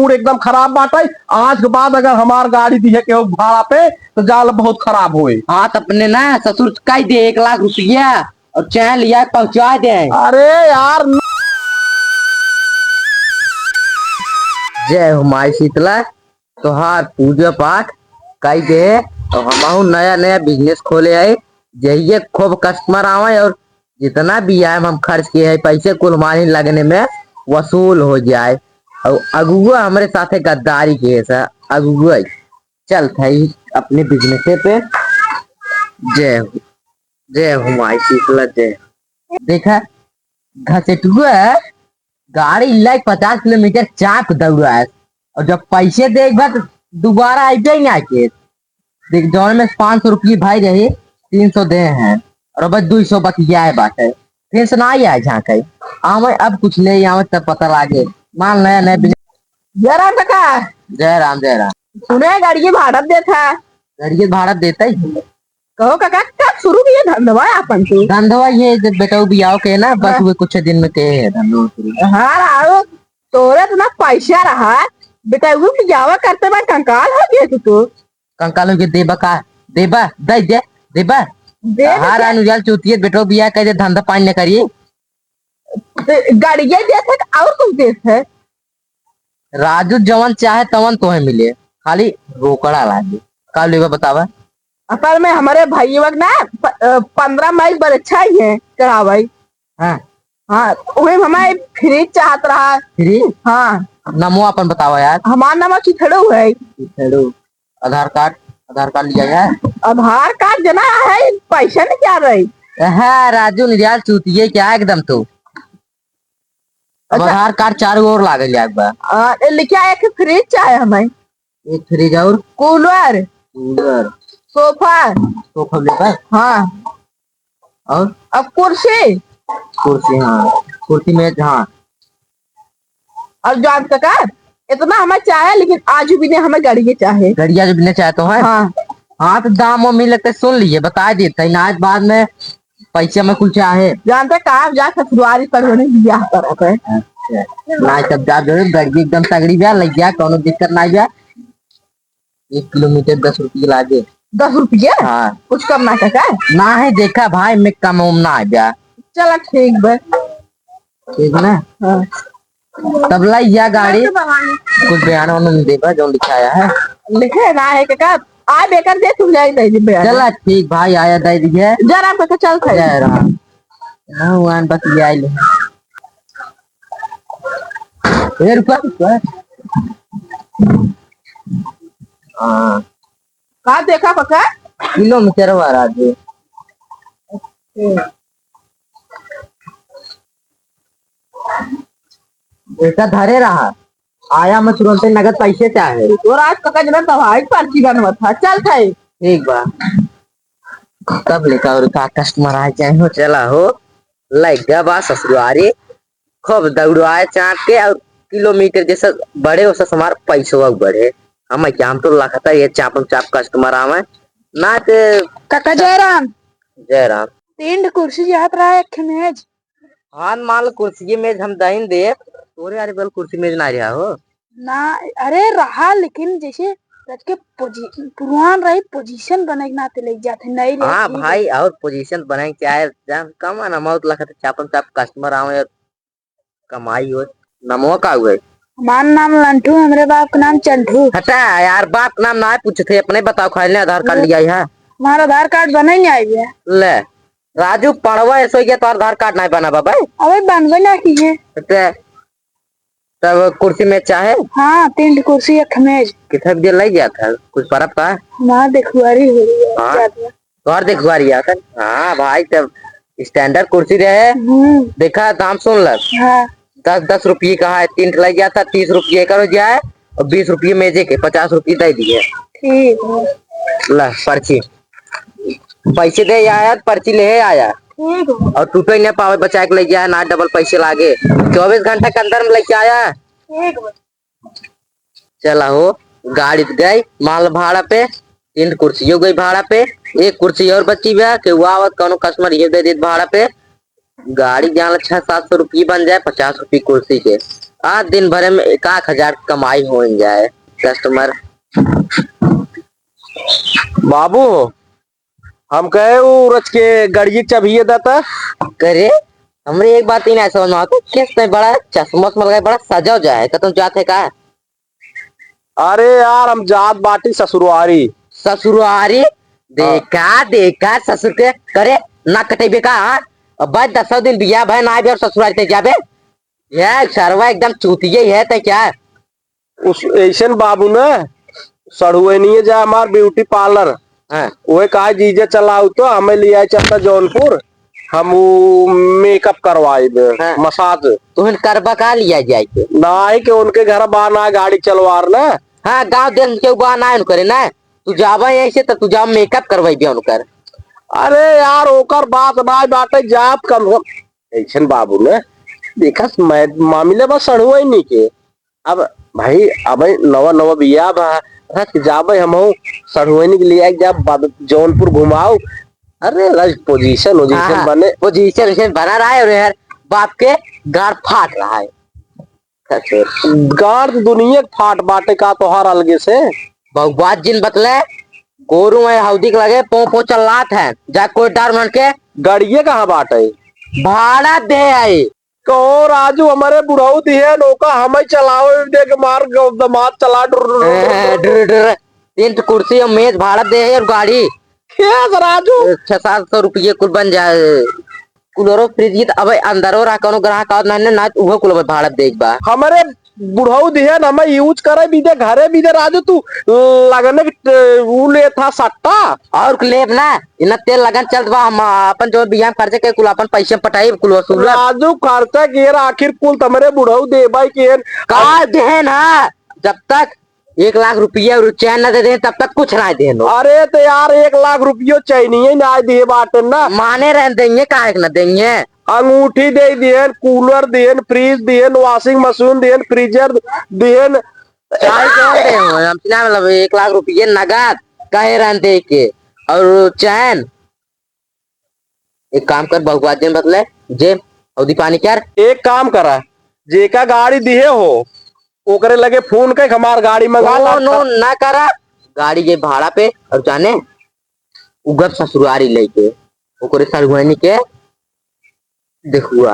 Mood एकदम खराब बाटे। आज के बाद अगर हमार गाड़ी दी है के भाड़ा पे तो जाल बहुत खराब हुए। हाँ तो अपने ना ससुर कह दे 1 लाख रुपया और चाहे लिया पहुंचा दे। अरे यार जय हो माई शीतला, तोहार पूजा पाठ कई दे और हम नया नया बिजनेस खोले है। जहिए खूब कस्टमर आवे और जितना भी आए हम खर्च किए है पैसे कुल मानी लगने में वसूल हो जाए। और अगुआ हमारे साथे गद्दारी किए सा अगुआ चल थई अपने बिजनेस पे। जय हो, जय हो माई शीतला जय। देखा घसेटुआ गाड़ी लाइक 50 किलोमीटर चाप दौड़ा है और जब पैसे देगा तो दोबारा आइबे ही ना के। देख जौन में 500 रुपये भाई रही 300 दे हैं और बस 200 बतिया है बात है। फिर से ना आए झाँके आवे अब कुछ नहीं आवे तब पता लागे मान नया नया। जयराम काका, जय राम जय राम। सुने गाड़ी भाड़ा देता गाड़ी भाड़ा देता ही कहो काका, कब शुरू किए धंधवा अपन से? धंधवा ये बेटा बियाह के ना बस हुए कुछ दिन में के है धंधवा शुरू। हाँ राव, तोरे तो ना पैसा रहा बेटा वो बियाह करते मैं कंकाल हो गया तू। कंकालों के देबा का देबा दे दे देबा दे हर अनुजाल चूतिए बेटो बियाह करे धंधा पानी न करिए। गाड़िया देते और कुछ देते राजू जवन चाहे तवन तो है मिले खाली रोकड़ा लागे का लेगा बतावा। असल में हमारे भाई वक्त ना 15 मई पर अच्छा ही है चढ़ा भाई। हाँ हाँ वही हमारे फ्रिज चाहत रहा। फ्री हाँ नमो अपन बतावा यार। हमारा नाम चिथड़ू है। आधार कार्ड लिया है। आधार कार्ड जना है पैसा नहीं क्या रही है राजू निजाल चूतिए क्या एकदम तो। अब अच्छा। आधार कार्ड चारों ओर लागल एक बार। लिखा एक फ्रिज चाहे हमें, एक फ्रिज और कूलर कूलर सोफा। सोफा लेकर हाँ और अब कुर्सी कुर्सी। हाँ कुर्सी मेज हाँ। और जान काका इतना हमें चाहे लेकिन आज भी नहीं हमें गाड़ी चाहे। गड़िया जो बिना चाहते हैं। हाँ हाँ तो दाम वो मिल लगता सुन लिए बता देते ना आज बाद में पैसे में कुछ चाहे जानते कहा जा ससुरारी पर होने बियाह करत है। ना तब जा जो गाड़ी एकदम तगड़ी ब्या लग गया कोनो दिक्कत ना गया। 1 किलोमीटर 10 रुपये लागे। 10 रुपये? हाँ कुछ कम ना काका ना है देखा भाई मैं कम उम ना आ गया। चला ठीक बे ठीक ना। हाँ। तब लाई जा गाड़ी कुछ बयान उन्होंने देगा जो लिखाया है लिखे ना है काका आ बेकर दे तुम जाए दे दी बयान। चला ठीक भाई आया दे दिए जरा काका चल थे जय राम। हाँ वान बस ये आई ले ये रुपया। हाँ कहा देखा काका किलोमीटर वाला जी। ऐसा धरे रहा आया मैं तुरंत नगद पैसे चाहे तो आज काका जना दवाई पर्ची बनवा था चल थे। ठीक बा कब लेकर और का कस्टमर आए चाहे हो चला हो लाइक गया बा ससुरारी खूब दौड़ाए चाट के और किलोमीटर जैसा बड़े वैसा हमारे पैसों बढ़े। हम क्या हम तो लखता ये चापम चाप कस्टमर आवे ना के। काका जयराम जय राम। 3 कुर्सी याद रहा है एक मेज। हाँ मान लो कुर्सी मेज हम दहीन दे तोरे यार बल कुर्सी मेज ना रहा हो ना अरे रहा लेकिन जैसे रच के पुरान रही पोजीशन बने ना ते ले जाते नहीं रे। हाँ भाई और पोजीशन बने चाहे कम ना मौत लखत चापम चाप कस्टमर आवे और कमाई हो नमो का हुए। हमारा नाम लंटू हमारे बाप का नाम चंटू। हटा यार बाप नाम ना पूछे थे अपने बताओ खाली आधार कार्ड लिया है। हमारा आधार कार्ड बने नहीं आई है। ले राजू पढ़वा ऐसा गया तो आधार कार्ड नहीं बना बाबा अबे बनवे ना कीजिए तब कुर्सी में चाहे। हाँ 3 कुर्सी एक मेज कितना भी लग गया था कुछ परब का हमारा देखुआरी हो रही है। हाँ तो और देखवा रही है। हाँ भाई तब स्टैंडर्ड कुर्सी रहे देखा दाम सुन ल। हाँ 10-10 रुपये का है 3 लग गया था 30 रुपये का हो जाए और 20 रुपये मेजे के 50 रुपये दे दिए। ठीक है ला पर्ची पैसे दे आया पर्ची ले आया ठीक है और टूटे नहीं पावे बचा के लेके आया ना डबल पैसे लागे 24 घंटा के अंदर में लेके आया। ठीक है चला हो गाड़ी गई माल भाड़ा पे 3 कुर्सियों गई भाड़ा पे 1 कुर्सी और बची हुआ के आवत कोनो कस्टमर ये दे दे भाड़ा पे गाड़ी जान 600-700 रुपये बन जाए 50 रुपये कुर्सी के आज दिन भर में 1,000 कमाई हो जाए कस्टमर। बाबू हम कहे वो रच के गड़िए चाबिए दाता। करे हमरे एक बात ही नहीं समझ में आता, किस में बड़ा चश्मा उश्मा लगाए बड़ा सजा जाए का, तुम जाते का अरे यार हम जात बाटी ससुरवारी। ससुरारी? देखा देखा ससुर के करे ना कटेबे का, हाँ? अब बस 10 दिन बिया भाई ना आबे और ससुरारी ते जाबे, ये सरवा एकदम चूतिये ही है ते क्या। उस ऐसन बाबू ने सड़ुए नहीं जा हमार ब्यूटी पार्लर। हाँ वही कहा जीजे चलाऊ तो हमें लिया चलता जौनपुर, हम वो मेकअप करवाए दे हाँ। मसाज। तुहन करबा का लिया जाए के ना ही के उनके घर बाना गाड़ी चलवार ना। हाँ गांव देश के उबा ना करे ना, तू जाबा ऐसे तो तू जा मेकअप करवाई उनकर। अरे यार ओकर बात ना बाटे जात कम हो ऐसन बाबू ने देखा मामले बस सड़ुए नहीं के। अब भाई अब नवा नवा बिया बा जाबे हम सड़ुआनी के लिए जब जौनपुर घुमाओ। अरे रज पोजीशन वोजीशन बने पोजीशन बना रहा है और यार बाप के गाड़ फाट रहा है। गाड़ दुनिया फाट बाटे का तोहार अलगे से बहुबात जिन बतले गोरू में हौदी के लगे पो पो चलात है जा कोई डर मन के गड़िए कहाँ बाटे भाड़ा दे आई कहो राजू हमारे बुढ़ऊ दिए नौका हमें चलाओ देख मार दमाद चला तीन कुर्सी और मेज भाड़ा दे है और गाड़ी राजू 600-700 रुपये कुल बन जाए। कूलरो फ्रिज अब अंदरो रहा कोनो ग्राहक और ना ना उहो कुल भाड़ा देख बा हमारे बुढ़ऊ दिए हमें यूज करे बीदे घरे बीदे राजू तू लगने वो ले था सट्टा और लेब ना इतना तेल लगन चलत बा, हम अपन जो बिया खर्चे के कुल अपन पैसे पटाई कुल वसूल राजू खर्चा किए आखिर कुल तुम्हारे बुढ़ऊ दे भाई किए का दे ना, जब तक 1,00,000 रुपया और चैन न दे दे तब तक कुछ ना दे। अरे तो यार 1,00,000 रुपये चाहिए ना दिए बाटे ना माने रह देंगे काहे न देंगे। अंगूठी दे दियन कूलर दियन फ्रिज दियन वॉशिंग मशीन दियन फ्रीजर दियन चाहे कौन दे हम सीना मतलब 1,00,000 रुपये नगद कहे रह दे के और चैन। एक काम कर बहुबात दिन बतले जे अवधि पानी कर एक काम करा जेका गाड़ी दिए हो ओकरे लगे फोन के हमार गाड़ी मंगा ला नो ना करा गाड़ी जे भाड़ा पे और जाने उगब ससुरारी लेके ओकरे सरगुनी के देखुआ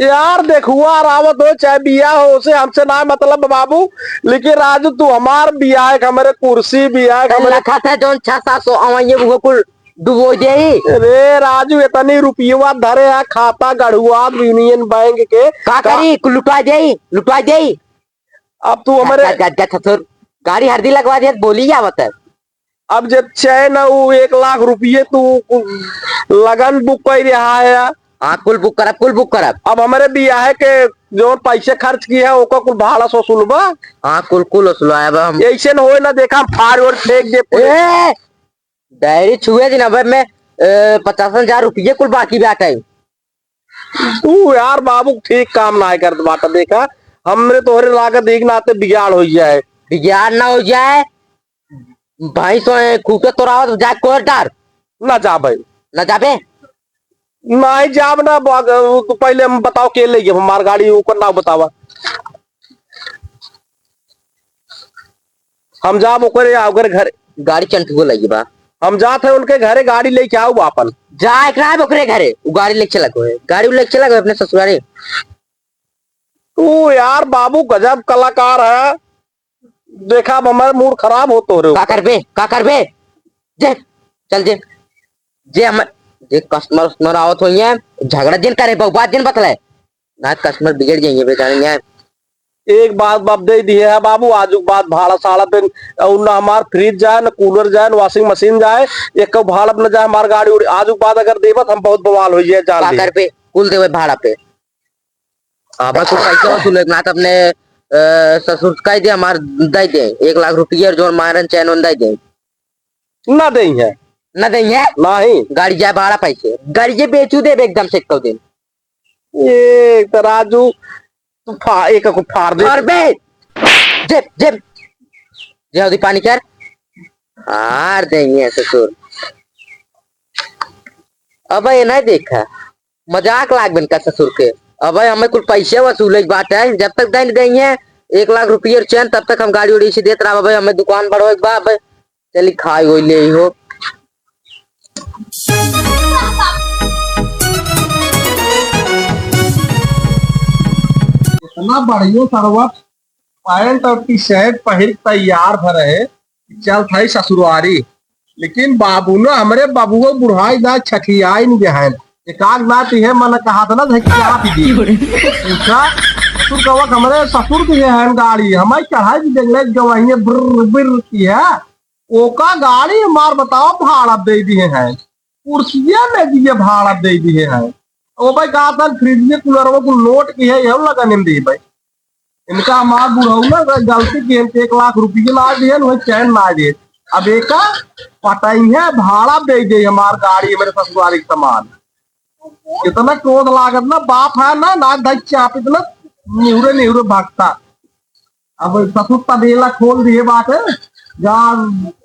यार देखुआ रावत हो चाहे बिया हो उसे हमसे ना मतलब बाबू। लेकिन राजू तू हमार बिया है हमारे कुर्सी बिया है हमारे रखा था जो 600-700 आवाइए वो कुल डुबो दे। अरे राजू इतनी रुपया धरे है खाता गढ़ुआ यूनियन बैंक के का करी लुटवा दे। अब तू हमारे गाड़ी हरदी लगवा दे बोली जावत है। अब जब चैन वो 1,00,000 रुपये तू लगन बुक कर रहा है। हाँ कुल बुक करब अब हमारे बियाह के जो पैसे खर्च किए हैं ओका कुल भाड़ा वसूल बा। हाँ कुल वसूलवा हम ऐसे न होए ना देखा फाड़ और फेंक दे डायरी छुए दिन अब मैं 50,000 रुपये कुल बाकी बैठे। तू यार बाबू ठीक काम ना कर बाटा देखा हमरे तोहरे लागत एक नाते बिगाड़ हो जाए बिगाड़ ना हो जाए भाई सो खूटे तोड़ा जा कोर डार ना जा भाई ना जाबे नहीं जाब ना तो पहले हम बताओ के ले हमार गाड़ी ऊपर ना बतावा हम जाब ओकरे घर गाड़ी चंटू लगी बा हम जाते हैं उनके घरे गाड़ी लेके आओ अपन जा एक ओकरे घरे वो गाड़ी लेके चला गए गाड़ी लेके चला गए अपने ससुरारी। तू यार बाबू गजब कलाकार है देखा अब हमारे मूड खराब हो तो का करबे जे चल जे हम जे कस्टमर आवत होइए झगड़ा दिन करे बहुबात दिन बतले ना कस्टमर बिगड़ जाएंगे बेचारे। एक बात बाप दे दी है बाबू आजू बात भाड़ा साड़ा पे ना हमार फ्रिज जाए ना कूलर जाए ना वॉशिंग मशीन जाए एक भाड़ा न जाए हमार गाड़ी उड़ी आजू बात अगर देवत हम बहुत बवाल हो जाए जान कर पे कुल देवे भाड़ा पे अब कुछ पैसा वसूल ना तो अपने ससुर का दे हमार दे 1,00,000 रुपये जो मारन चैन दे ना दे है ना देंगे नहीं गाड़ी जाए भाड़ा पैसे गाड़ी जे बेचू दे एकदम से एक दिन ये राजू तू एक को फाड़ दे और बे जेब जेब जे पानी कर हार देंगे ससुर। अब ये नहीं देखा मजाक लाग बन का ससुर के अब भाई हमें कुछ पैसे वसूले बात है, जब तक दिन गई है 1 लाख रुपये और चैन, तब तक हम गाड़ी उड़ी से देते रहा भाई। हमें दुकान बढ़ो एक बार भाई, चली खाई हो ले हो। इतना बढ़िया सरवा पैंट और टी शर्ट पहन तैयार भरे चल था ससुरारी। लेकिन बाबू ना हमारे बाबू बुढ़ाई ना छठियाई नहीं जहन एक आग ना है मन कहा था ना क्या पी पूछा ससुर कवक हमारे ससुर की है गाड़ी हमारी चढ़ाई की जंगले गवाही बिर बिर की है ओका गाड़ी मार बताओ भाड़ा दे दिए हैं कुर्सियां में दिए भाड़ा दे दिए हैं। ओ भाई कहा था फ्रिज में कूलर को नोट की है यह लगा नहीं दी भाई इनका हमार बुढ़ऊ ना गलती की 1 लाख रुपये ला दिए वही चैन ला दिए। अब एक पटाई है भाड़ा दे दे हमार गाड़ी मेरे ससुरारी के सामान इतना क्रोध लागत ना बाप है ना नाक धक चाप इतना निहुरे निहुरे भागता। अब ससुर तबेला खोल दिए बात है जहाँ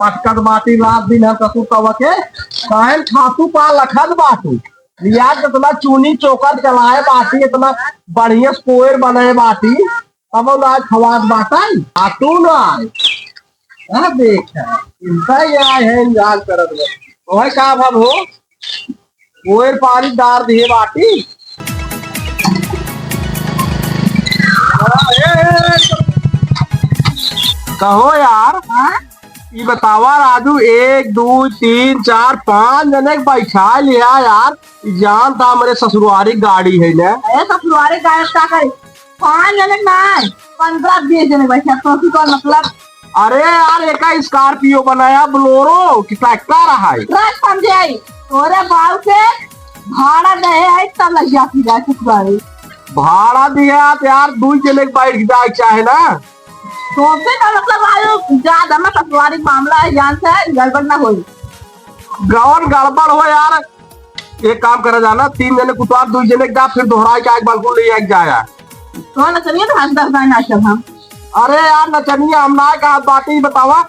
पटकत बाटी रात दिन है ससुर तवा के कहन खातू पा लखत बाटू रियाज इतना चूनी चोकर चलाए बाटी इतना बढ़िया स्पोयर बनाए बाटी अब आज खवाद बाटा आटू ना आए देख इनका ही आए है इंजाल करत वही का भाव हो स्पोयर पानी डार दिए बाटी। कहो यार ये बतावा राजू 1 2 3 4 5 जने बैठा लिया यार जान था हमारे ससुरारी गाड़ी है ना ससुरारी गाड़ी क्या करे 5 जने ना 15-20 जने बैठे तो कौन मतलब। अरे यार एक स्कॉर्पियो बनाया बोलेरो कि ट्रैक्टर है ट्रक समझे आई तोरे बाल के भाड़ा दे आई तब लग जाती है ससुरारी भाड़ा दिया तो यार 2 जने बैठ जाए चाहे ना तो फिर का मतलब आयो ज्यादा में ससुरारी मामला है जान से गड़बड़ ना होई गवन गड़बड़ हो यार एक काम करे जाना 3 जने कुतवार 2 जने का फिर दोहरा के आग बालकन ले जाया तो ना चलिए तो हम 10 ना सब हम। अरे यार नचनिया हम ना का बात ही बतावा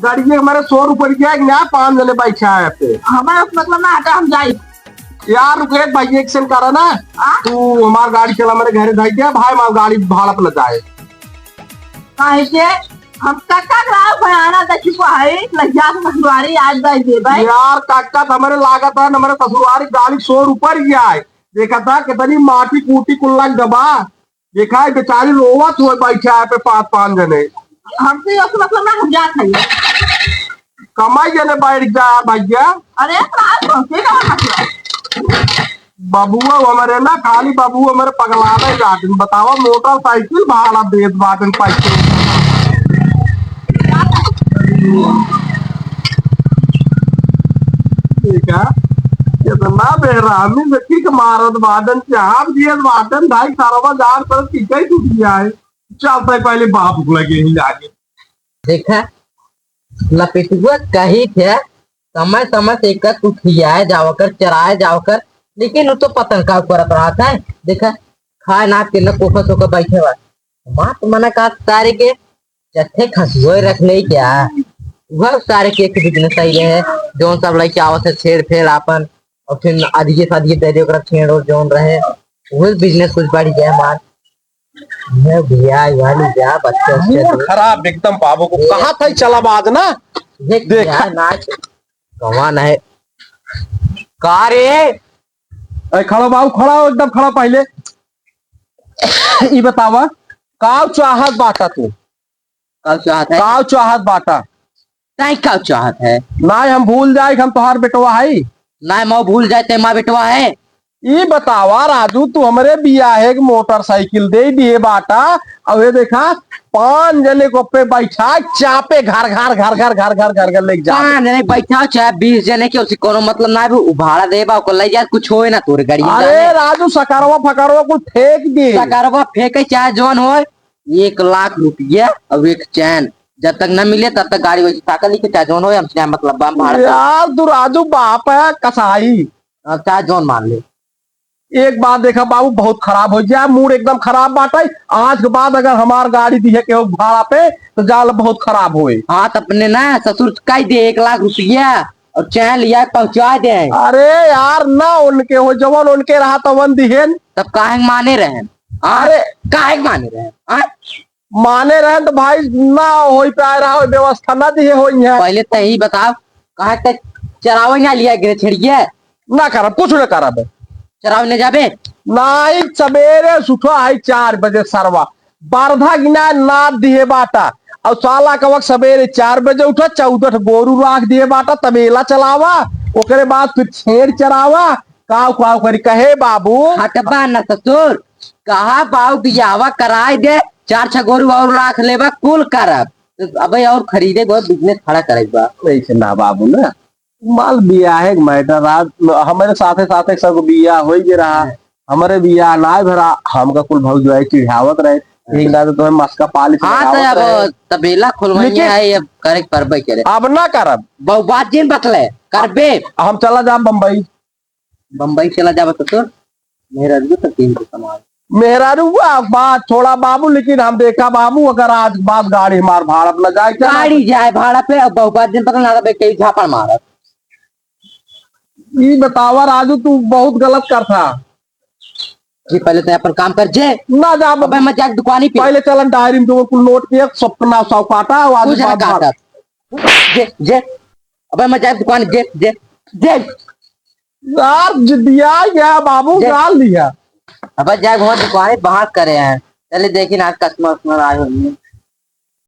गाड़ी में हमारे 100 रुपये ना 5 जने बैठा है पे हमारा मतलब ना हटा हम जाए यार रुके भाई एक सेंड करा ना तू हमार गाड़ी चला मेरे घर जाए क्या भाई हमार गाड़ी भाड़ा पे लग जाए काहे के हम काका ग्राहक भयाना दची को है लग जा ससुरारी आज दे भाई यार काका हमारे लागत है हमारे ससुरारी गाड़ी 100 रुपये गया है देखा था कितनी माटी कूटी कुल्ला दबा देखा है बेचारी रोवत हुए बैठा है पे 5 जने हमसे मतलब ना हम जा खाइए कमाई जने बैठ जा भैया। अरे बाबुआ हमारे ना खाली बाबू हमारे पगलाने जाते बतावा मोटरसाइकिल भाड़ा बेच बाटन पैसे ठीक है कितना बेरामी व्यक्ति के मारत बादन चार दिए बाटन भाई सारा जार पर टीका ही टूट गया है चलता पहले बाप लगे ही जाके देखा लपेटुआ कही थे समय समय से एक उठियाए जावकर चराए जावकर, लेकिन वो तो पतंग का करत रहा था। देखा खाए ना के न कोफा सोकर बैठे हुआ माँ तो मना कहा सारे के चथे खसुए रख ले क्या वह सारे के बिजनेस सही रहे जोन सब लड़के आवत है छेड़ फेड़ अपन और फिर आधी शादी दे दे छेड़ और जोन रहे वही बिजनेस कुछ बढ़ गया मान भैया वाली जा बच्चे खराब एकदम बाबू को कहा था चला बाज ना देखा नाच कमान है का रे खड़ा बाबू खड़ा हो एकदम खड़ा पहले ये बतावा काव चाहत बाटा तू कब चाहत है काव चाहत बाटा नहीं कब चाहत है ना हम भूल जाए हम तोहार बेटवा है ना मैं भूल जाते माँ बेटवा है। ये बतावा राजू तू हमारे बिया है मोटरसाइकिल दे दिए बाटा अब ये देखा 5 जने को पे बैठा चापे घर घर घर घर घर घर घर घर ले जा 5 जने बैठा चाहे 20 जने के उसी कोनो मतलब ना भी भाड़ा देबा को ले जा कुछ होए ना तोरे गाड़ी अरे राजू सकारवा फकारवा को फेंक दे सकारवा फेंके चाहे जौन हो 1 लाख रुपया और एक चैन जब तक न मिले तब तक गाड़ी वैसे ताकत लिखे चाहे जौन हो हम मतलब भाड़ा यार तू राजू बाप है कसाई चाहे जौन मान ले। एक बात देखा बाबू बहुत खराब हो जाए मूड एकदम खराब बात है आज के बाद अगर हमार गाड़ी दी है के भाड़ा पे तो जाल बहुत खराब हुए। हाँ तो अपने ना ससुर कह दे 1 लाख रुपया और चैन लिया पहुंचा दे। अरे यार ना उनके हो जवन उनके रहा तो वन दिहेन तब काहे माने रहे? अरे काहे माने रहे? माने रहे तो भाई ना हो पाए रहा हो, व्यवस्था ना दिए हो है। पहले तो यही बताओ कहा तक चरावे ना लिया गिरे छिड़िए ना कर कुछ ना कर चरावे ने जाबे नहीं सवेरे सुठा है 4 बजे सरवा बारधा गिना ना दिए बाटा और साला का वक्त सवेरे 4 बजे उठा 14 गोरू राख दिए बाटा तबेला चलावा ओकरे बाद फिर छेड़ चरावा काव काव करी कहे बाबू हटबा न ससुर कहा बाऊ बियावा कराए दे 4 गोरू और राख लेबा कुल करब अबे और खरीदे गो बिजनेस खड़ा करेगा ऐसे ना बाबू ना माल बिया है मैटर रात हमारे साथे साथे सब बिया हो ही रहा हमारे बिया ना भरा हमका कुल भाव जो है चिढ़ावत रहे एक ना तो तुम्हें मस्का पाली हाँ तो अब तबेला खुलवाइए है अब करे परबे करे अब ना करब बहु बात जिन बतले करबे हम चला जा बम्बई चला जाबा ससुर मेरा भी तो 3 को समाज मेरा रुआ बात थोड़ा बाबू लेकिन हम देखा बाबू अगर आज बात गाड़ी मार भाड़ अपना जाए क्या गाड़ी जाए भाड़ा पे अब बहु बात दिन पता ना कई झापड़ मारत ये बतावा राजू तू बहुत गलत करता जी पहले तो अपन काम कर जे ना जा अबे मैं जाके दुकानी पे पहले चलन डायरी में जो कुल नोट किया सपना सौ काटा आज कुछ ना बात काटत जे जे अबे मैं जाके दुकान जे जे जे यार दिया गया बाबू डाल दिया अबे जाके वहां दुकान बाहर करे हैं चले देखिए आज कस्टमर आए होंगे